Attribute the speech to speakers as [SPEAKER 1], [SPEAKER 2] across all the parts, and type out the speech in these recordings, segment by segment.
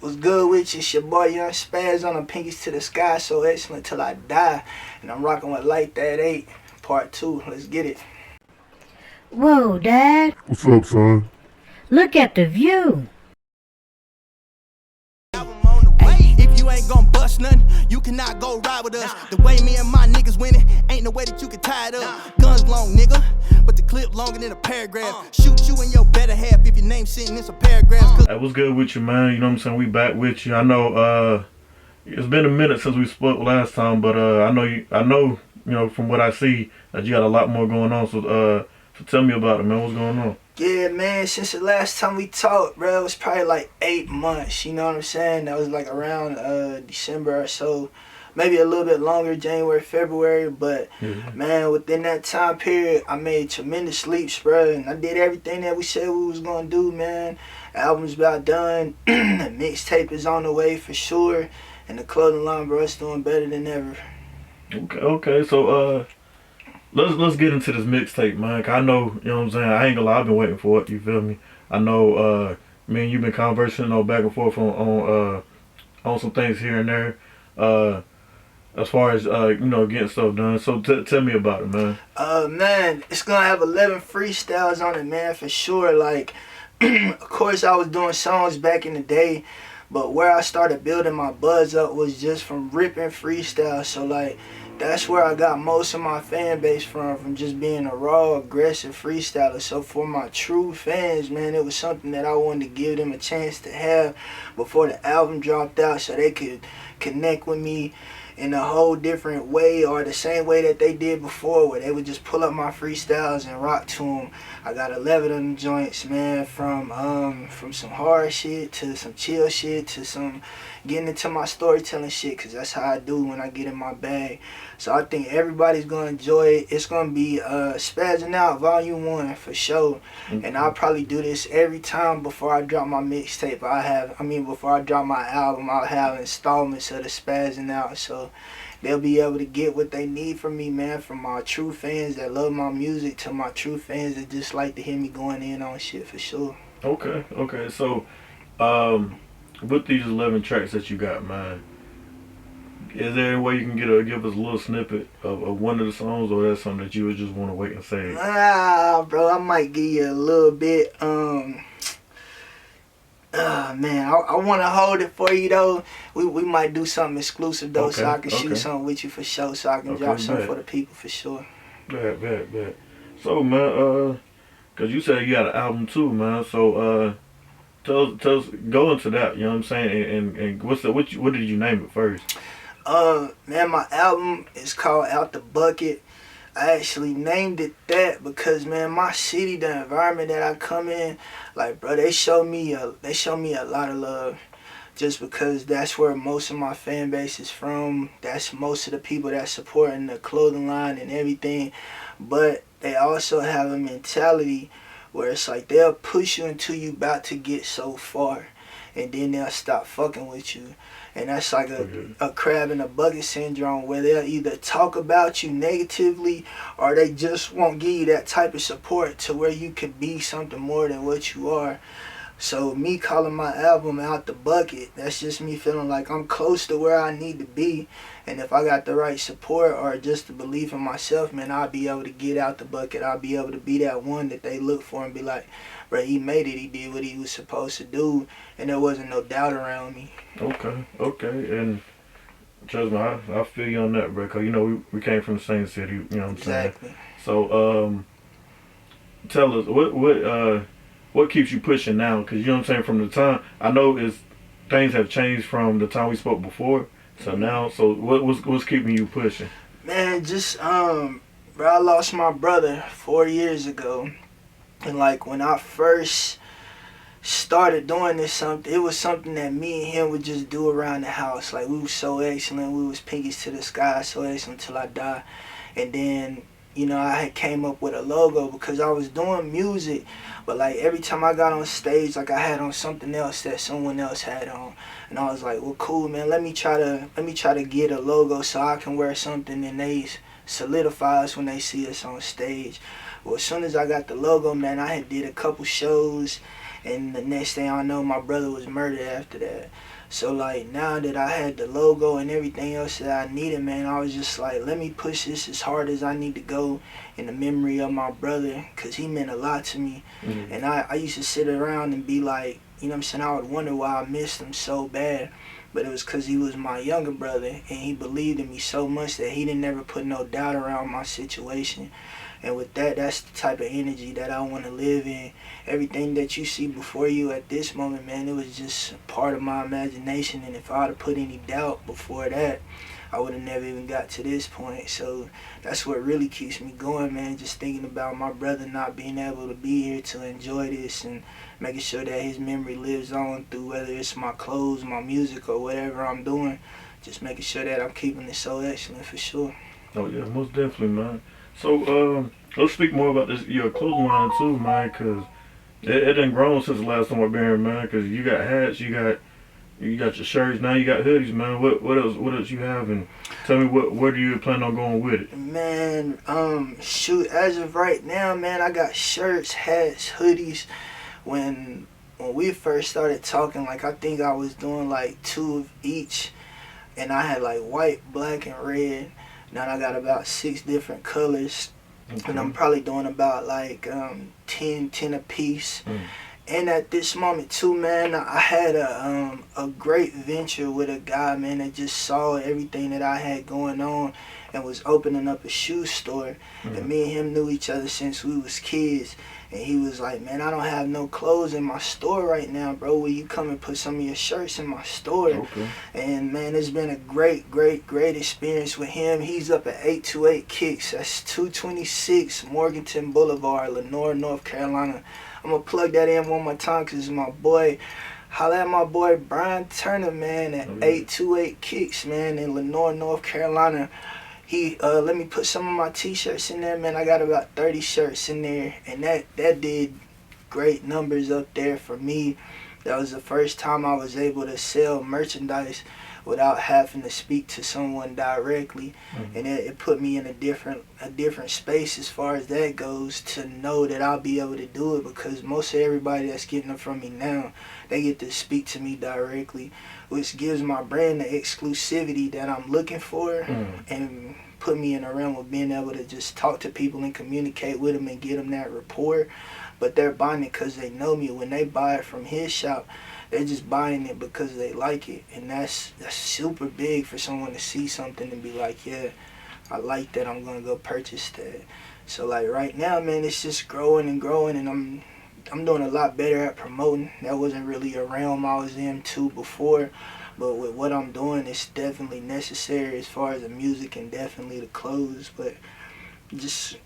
[SPEAKER 1] What's good with you? It's your boy Young Spaz on the Pinkies to the Sky, so excellent till I die. And I'm rocking with Light That 8, part 2. Let's get it.
[SPEAKER 2] Whoa, Dad.
[SPEAKER 3] What's up, son?
[SPEAKER 2] Look at the view.
[SPEAKER 4] If you ain't gon' bust nothing, you cannot go ride with us. The way me and my niggas winning, ain't no way that you can tie it up. Guns long, nigga, but the clip longer than a paragraph. Shoot you in your better half if your name sitting in some paragraphs.
[SPEAKER 3] Hey, what's good with you, man? You know what I'm saying? We back with you. I know it's been a minute since we spoke last time, but I know from what I see that you got a lot more going on. So tell me about it, man. What's going on?
[SPEAKER 1] Yeah, man, since the last time we talked, bro, it was probably like 8 months, you know what I'm saying? That was like around December or so. Maybe a little bit longer, January, February, but man, within that time period, I made tremendous leaps, bro, and I did everything that we said we was gonna do, man. Album's about done, the mixtape is on the way for sure, and the clothing line, bro, it's doing better than ever.
[SPEAKER 3] Okay, so let's get into this mixtape, man. 'Cause I know, you know what I'm saying, I ain't gonna lie, I've been waiting for it, you feel me? I know me and you've been conversing back and forth on some things here and there. As far as getting stuff done. So tell me about it, man.
[SPEAKER 1] Man, it's gonna have 11 freestyles on it, man, for sure. Like, of course, I was doing songs back in the day, but where I started building my buzz up was just from ripping freestyles. So, like, that's where I got most of my fan base from just being a raw, aggressive freestyler. So for my true fans, man, it was something that I wanted to give them a chance to have before the album dropped out so they could connect with me in a whole different way, or the same way that they did before, where they would just pull up my freestyles and rock to them. I got 11 of them joints, man, from some hard shit to some chill shit to some getting into my storytelling shit, because that's how I do when I get in my bag. So I think everybody's going to enjoy it. It's going to be Spazzing Out Volume 1 for sure. And I'll probably do this every time before I drop my mixtape. Before I drop my album, I'll have installments of the Spazzing Out. So they'll be able to get what they need from me, man, from my true fans that love my music to my true fans that just like to hear me going in on shit for sure.
[SPEAKER 3] Okay. So, with these 11 tracks that you got, man, is there any way you can give us a little snippet of one of the songs, or that's something that you would just want to wait and say?
[SPEAKER 1] Bro, I might give you a little bit. Man, I want to hold it for you, though. We might do something exclusive, though, so I can shoot something with you for sure, so I can drop something for the people for sure.
[SPEAKER 3] Bet. So, man, because you said you got an album too, man, so tell us, go into that, you know what I'm saying, and what did you name it first?
[SPEAKER 1] Man, my album is called Out the Bucket. I actually named it that because, man, my city, the environment that I come in, like, bro, they show me a lot of love, just because that's where most of my fan base is from. That's most of the people that supporting the clothing line and everything. But they also have a mentality where it's like they'll push you until you about to get so far, and then they'll stop fucking with you. And that's like a crab in a bucket syndrome, where they'll either talk about you negatively or they just won't give you that type of support to where you could be something more than what you are. So me calling my album Out the Bucket, that's just me feeling like I'm close to where I need to be. And if I got the right support or just the belief in myself, man, I'll be able to get out the bucket. I'll be able to be that one that they look for and be like, bro, he made it. He did what he was supposed to do. And there wasn't no doubt around me.
[SPEAKER 3] Okay. And trust me, I feel you on that, bro. Because, we came from the same city, you know what I'm saying?
[SPEAKER 1] Exactly.
[SPEAKER 3] So, tell us, what keeps you pushing now? Because, you know what I'm saying, from the time, I know things have changed from the time we spoke before. So now, what's keeping you pushing?
[SPEAKER 1] Man, just, bro, I lost my brother 4 years ago. And, like, when I first started doing this, it was something that me and him would just do around the house. Like, we was so excellent. We was pinkies to the sky, so excellent till I die. And then, I had came up with a logo because I was doing music, but like every time I got on stage, like I had on something else that someone else had on, and I was like, well, cool, man. Let me try to get a logo so I can wear something and they solidify us when they see us on stage. Well, as soon as I got the logo, man, I had did a couple shows, And the next thing I know, my brother was murdered after that. So like now that I had the logo and everything else that I needed, man, I was just like, let me push this as hard as I need to go in the memory of my brother, because he meant a lot to me. And I used to sit around and be like, you know what I'm saying, I would wonder why I missed him so bad. But it was because he was my younger brother, and he believed in me so much that he didn't ever put no doubt around my situation. And with that, that's the type of energy that I want to live in. Everything that you see before you at this moment, man, it was just part of my imagination. And if I would have put any doubt before that, I would have never even got to this point. So that's what really keeps me going, man. Just thinking about my brother not being able to be here to enjoy this, and making sure that his memory lives on through whether it's my clothes, my music, or whatever I'm doing. Just making sure that I'm keeping it so excellent for sure.
[SPEAKER 3] Oh yeah, most definitely, man. So let's speak more about this your clothing line too, man, because it done grown since the last time I've been here, man. Because you got hats, you got your shirts, now you got hoodies, man. What else you have, and tell me where do you plan on going with it?
[SPEAKER 1] Man, shoot, as of right now, man, I got shirts, hats, hoodies. When we first started talking, like I think I was doing like 2 of each, and I had like white, black, and red. Now I got about 6 different colors, and I'm probably doing about like 10 a piece. And at this moment too, man, I had a great venture with a guy, man, that just saw everything that I had going on and was opening up a shoe store. And me and him knew each other since we was kids. And he was like, man, I don't have no clothes in my store right now, bro. Will you come and put some of your shirts in my store? And man, it's been a great experience with him. He's up at 828 Kicks. That's 226 Morganton Boulevard, Lenore, North Carolina. I'm going to plug that in one more time because it's my boy. Holla at my boy Brian Turner, man, at 828 Kicks, man, in Lenore, North Carolina. He let me put some of my t-shirts in there, man. I got about 30 shirts in there, and that did great numbers up there for me. That was the first time I was able to sell merchandise without having to speak to someone directly. And it put me in a different space as far as that goes, to know that I'll be able to do it, because most of everybody that's getting them from me now, they get to speak to me directly, which gives my brand the exclusivity that I'm looking for, and put me in a realm of being able to just talk to people and communicate with them and get them that rapport. But they're buying it because they know me. When they buy it from his shop, they're just buying it because they like it. And that's super big for someone to see something and be like, yeah, I like that, I'm gonna go purchase that. So like right now, man, it's just growing and growing, and I'm doing a lot better at promoting. That wasn't really a realm I was in too before, but with what I'm doing, it's definitely necessary as far as the music and definitely the clothes. But just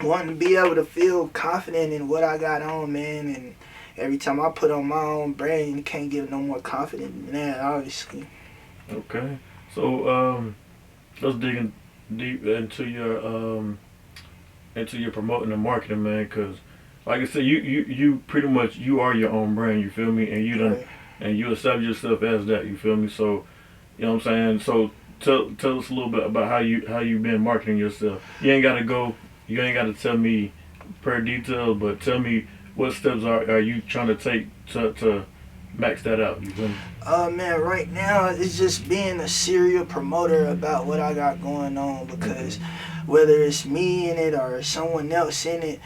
[SPEAKER 1] wanting to be able to feel confident in what I got on, man, and every time I put on my own brand, you can't get no more confident than that, obviously.
[SPEAKER 3] Okay, so let's dig in deep into your promoting and marketing, man, because like I said, you pretty much, you are your own brand, you feel me, and you done, and you accept yourself as that, you feel me. So you know what I'm saying. So tell us a little bit about how you been marketing yourself. You ain't gotta tell me per detail, but tell me what steps are you trying to take to max that out, you feel me?
[SPEAKER 1] Man, right now it's just being a serial promoter about what I got going on, because whether it's me in it or someone else in it,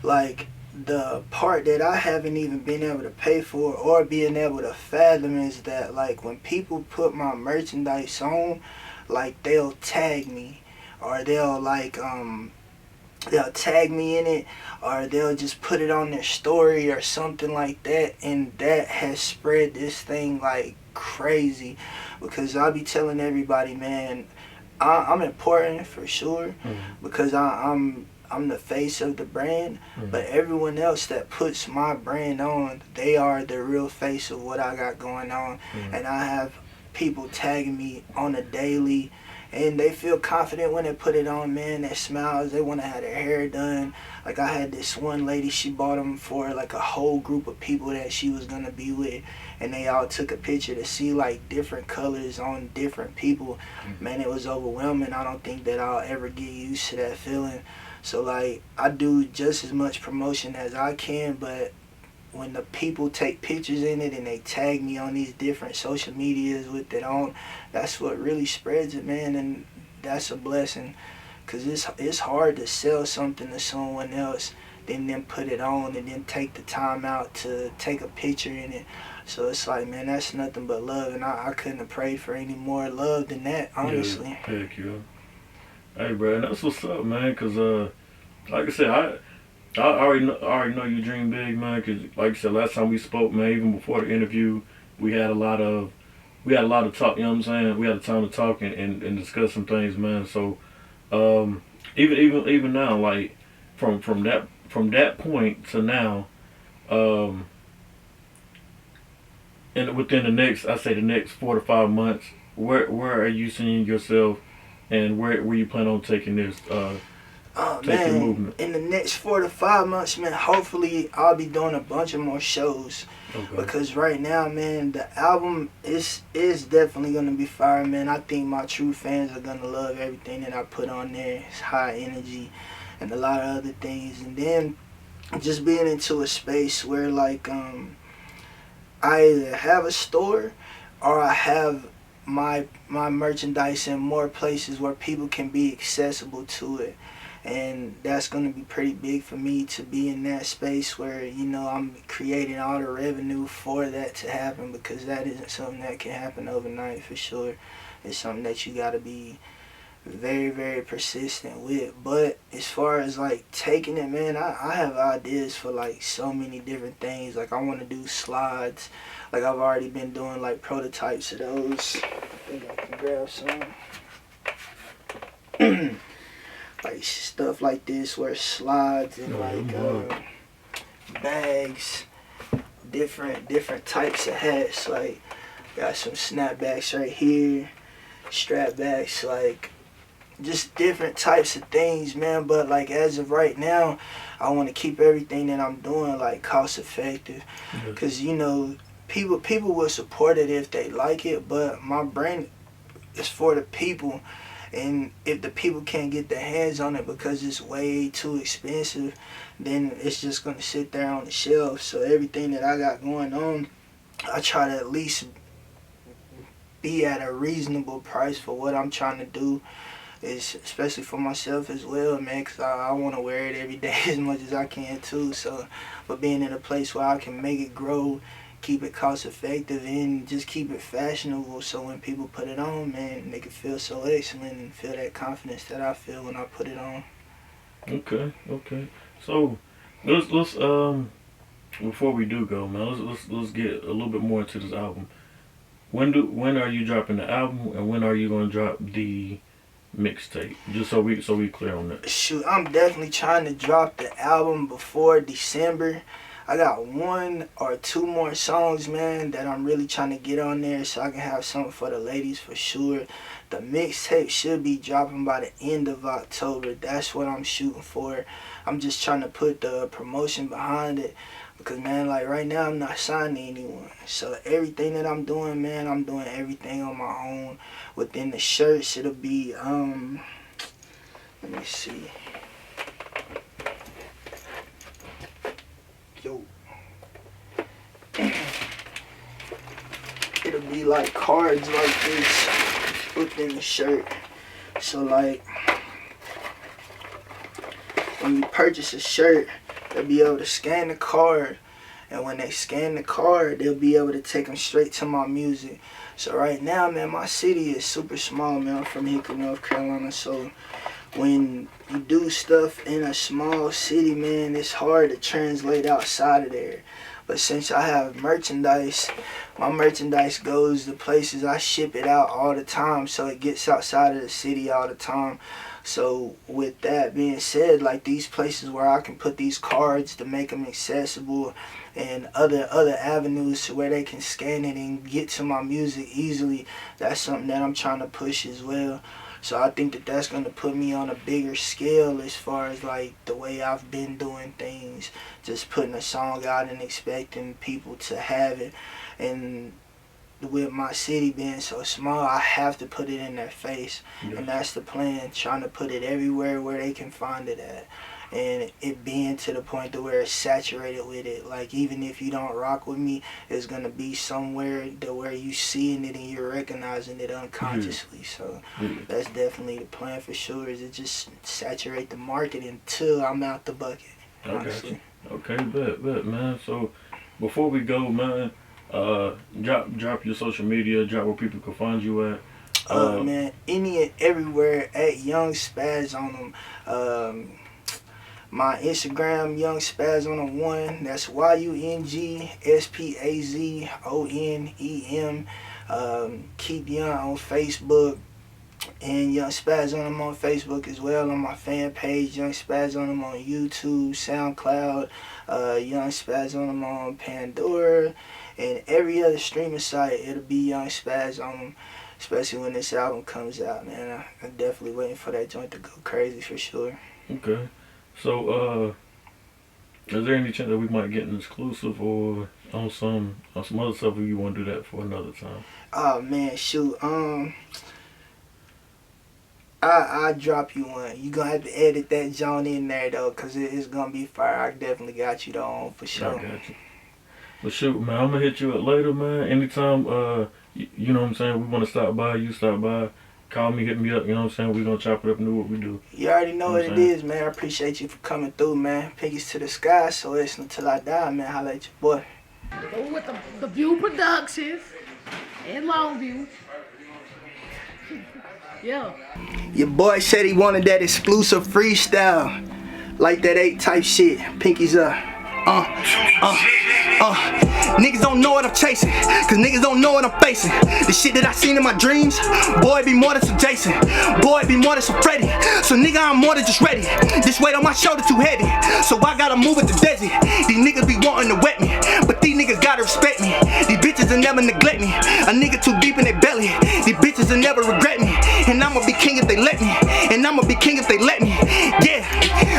[SPEAKER 1] like the part that I haven't even been able to pay for or being able to fathom is that, like, when people put my merchandise on, like, they'll tag me, or they'll like they'll tag me in it, or they'll just put it on their story or something like that, and that has spread this thing like crazy, because I'll be telling everybody, man, I'm important for sure, because I'm the face of the brand, but everyone else that puts my brand on, they are the real face of what I got going on. And I have people tagging me on a daily, and they feel confident when they put it on, man. They smiles, they want to have their hair done. Like, I had this one lady, she bought them for like a whole group of people that she was gonna be with, and they all took a picture to see like different colors on different people. Man, it was overwhelming. I don't think that I'll ever get used to that feeling. So like, I do just as much promotion as I can, but when the people take pictures in it and they tag me on these different social medias with it on, that's what really spreads it, man, and that's a blessing. Cause it's hard to sell something to someone else, then put it on and then take the time out to take a picture in it. So it's like, man, that's nothing but love, and I couldn't have prayed for any more love than that, honestly.
[SPEAKER 3] Yeah, heck yeah. Hey, bro, and that's what's up, man. Cause like I said, I already know you dream big, man. Cause like I said, last time we spoke, man, even before the interview, we had a lot of talk. You know what I'm saying? We had the time to talk and discuss some things, man. So. Even now, like from that point to now, and within the next 4 to 5 months, where are you seeing yourself, and where you plan on taking this taking movement?
[SPEAKER 1] In the next 4 to 5 months, man, hopefully I'll be doing a bunch of more shows. Okay. Because right now, man, the album is definitely gonna be fire, man. I think my true fans are gonna love everything that I put on there. It's high energy and a lot of other things. And then just being into a space where like I either have a store or I have my merchandise in more places where people can be accessible to it. And that's going to be pretty big for me to be in that space where, you know, I'm creating all the revenue for that to happen, because that isn't something that can happen overnight for sure. It's something that you got to be very, very persistent with. But as far as like taking it, man, I have ideas for like so many different things. Like I want to do slides. Like I've already been doing like prototypes of those. I think I can grab some. Like stuff like this where slides and bags, different types of hats. Like got some snapbacks right here, strap backs, like just different types of things, man. But like as of right now, I want to keep everything that I'm doing like cost effective, because you know people will support it if they like it, but my brand is for the people. And if the people can't get their hands on it because it's way too expensive, then it's just going to sit there on the shelf. So everything that I got going on, I try to at least be at a reasonable price for what I'm trying to do, is especially for myself as well, man, because I want to wear it every day as much as I can too. So, but being in a place where I can make it grow, keep it cost effective, and just keep it fashionable, so when people put it on, man, they can feel so excellent and feel that confidence that I feel when I put it on.
[SPEAKER 3] Okay. So let's before we do go, man, let's get a little bit more into this album. When are you dropping the album, and when are you gonna drop the mixtape? Just so we clear on that.
[SPEAKER 1] Shoot, I'm definitely trying to drop the album before December. I got 1 or 2 more songs, man, that I'm really trying to get on there so I can have something for the ladies for sure. The mixtape should be dropping by the end of October. That's what I'm shooting for. I'm just trying to put the promotion behind it, because, man, like right now I'm not signed to anyone. So everything that I'm doing, man, I'm doing everything on my own. Within the shirts, it'll be, let me see. It'll be like cards like this within the shirt. So like when you purchase a shirt, they'll be able to scan the card, and when they scan the card, they'll be able to take them straight to my music. So right now, man, my city is super small, man. I'm from Hickory, North Carolina, so when you do stuff in a small city, man, it's hard to translate outside of there. But since I have merchandise, my merchandise goes to places, I ship it out all the time, so it gets outside of the city all the time. So with that being said, like these places where I can put these cards to make them accessible, and other avenues to where they can scan it and get to my music easily, that's something that I'm trying to push as well. So I think that that's going to put me on a bigger scale as far as like the way I've been doing things, just putting a song out and expecting people to have it. And with my city being so small, I have to put it in their face. Yeah. And that's the plan, trying to put it everywhere where they can find it at. and it being to the point to where it's saturated with it. Like, even if you don't rock with me, it's gonna be somewhere to where you seeing it and you're recognizing it unconsciously. So that's definitely the plan for sure, is to just saturate the market until I'm out the bucket, honestly.
[SPEAKER 3] Okay, bet, man. So before we go, man, drop your social media, drop where people can find you at.
[SPEAKER 1] Man, any and everywhere at Young Spaz on them. My Instagram, Young Spaz on the 1. That's YUNGSPAZONEM. Keep Young on Facebook, and Young Spaz on them on Facebook as well. On my fan page, Young Spaz on them on YouTube, SoundCloud, Young Spaz on them on Pandora, and every other streaming site. It'll be Young Spaz on them. Especially when this album comes out, man. I'm definitely waiting for that joint to go crazy for sure.
[SPEAKER 3] Okay. So, is there any chance that we might get an exclusive or on some other stuff, or you want to do that for another time?
[SPEAKER 1] Oh, man, shoot. I'll drop you one. You gonna have to edit that joint in there, though, because it's gonna be fire. I definitely got you, though, for sure.
[SPEAKER 3] I got you. Well, shoot, man, I'm gonna hit you up later, man. Anytime, you know what I'm saying, we want to stop by, you stop by, call me, hit me up, you know what I'm saying, we gonna chop it up and do what we do.
[SPEAKER 1] You already know what it is, man. I appreciate you for coming through, man. Pinkies to the sky, so it's until I die, man. Holla at your boy.
[SPEAKER 5] Go with the View Productions in Longview. Yeah.
[SPEAKER 1] Your boy said he wanted that exclusive freestyle, like that 8 type shit. Pinkies up. Niggas don't know what I'm chasing, cause niggas don't know what I'm facing. The shit that I seen in my dreams, boy, it be more than some Jason. Boy, it be more than some Freddy. So nigga, I'm more than just ready. This weight on my shoulder too heavy, so I gotta move it to Desi. These niggas be wanting to wet me, but these niggas gotta respect me. These bitches will never neglect me. A nigga too deep in their belly. These bitches will never regret me. And I'ma be king if they let me. And I'ma be king if they let me. Yeah,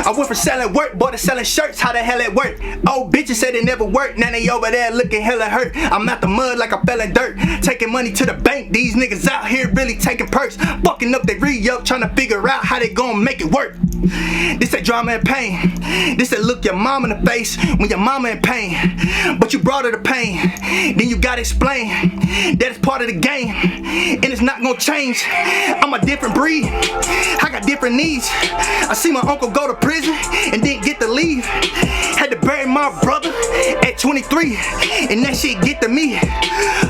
[SPEAKER 1] I went from selling work, boy, to selling shirts. How the hell it work? Old bitches said it never worked. Now they over there looking hella hurt. I'm out the mud like I fell in dirt. Taking money to the bank. These niggas out here really taking perks. Bucking up they re-up, trying to figure out how they gon' make it work. This that drama and pain. This that look your mom in the face when your mama in pain. But you brought her the pain. Then you gotta explain that it's part of the game. And it's not gonna change. I'm a different breed. I got different needs. I see my uncle go to prison and didn't get to leave. Had to bury my brother at 23, and that shit get to me.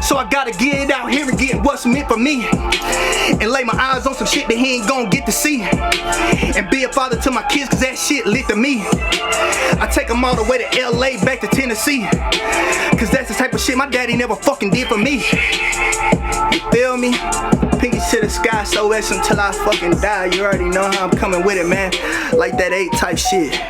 [SPEAKER 1] So I gotta get it out here and get what's meant for me, and lay my eyes on some shit that he ain't gonna get to see, and be a father to my kids, cause that shit lit to me. I take them all the way to LA, back to Tennessee, cause that's the type of shit my daddy never fucking did for me. You feel me? Pinkies to the sky, so that's until I fucking die. You already know how I'm coming with it, man. Like that 8 type shit.